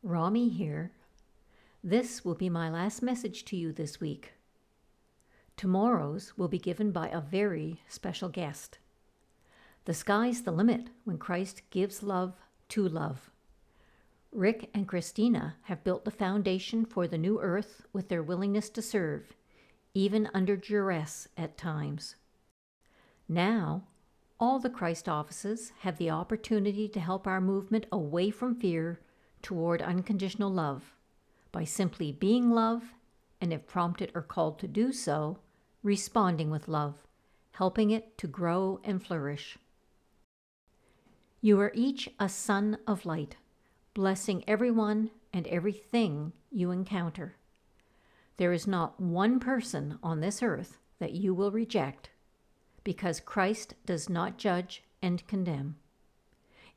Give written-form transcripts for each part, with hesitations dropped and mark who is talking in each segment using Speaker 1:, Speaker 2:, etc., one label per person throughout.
Speaker 1: Rami here. This will be my last message to you this week. Tomorrow's will be given by a very special guest. The sky's the limit when Christ gives love to love. Rick and Christina have built the foundation for the new earth with their willingness to serve, even under duress at times. Now, all the Christ offices have the opportunity to help our movement away from fear toward unconditional love by simply being love, and if prompted or called to do so, responding with love, helping it to grow and flourish. You are each a son of light, blessing everyone and everything you encounter. There is not one person on this earth that you will reject, because Christ does not judge and condemn.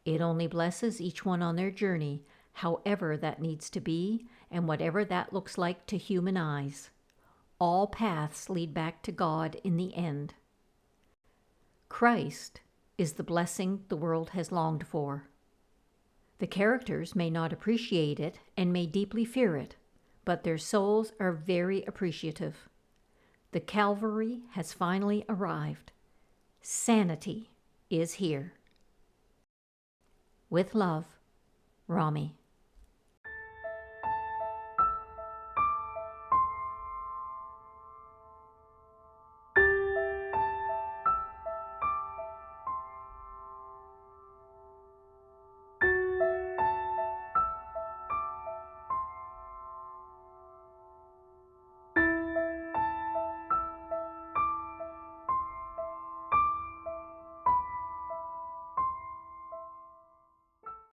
Speaker 1: It only blesses each one on their journey, however that needs to be and whatever that looks like to human eyes. All paths lead back to God in the end. Christ is the blessing the world has longed for. The characters may not appreciate it and may deeply fear it, but their souls are very appreciative. The Calvary has finally arrived. Sanity is here. With love, Rami.